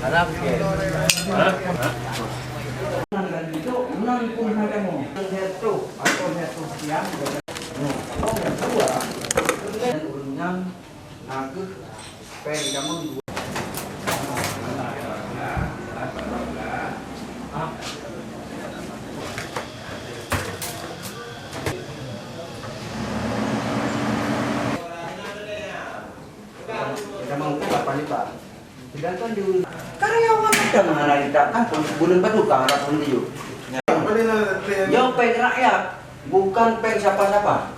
Alam ke. Hah? Itu 60 kamu. Satu atau satu siang. Oh, dua. Dan urungan aku pengen kamu dua. Kita mau apa nih Pak? Sedangkan di karyawan ada mana didatang bulan baru ke arah pun dia. Yang peng rakyat, bukan peng siapa-siapa.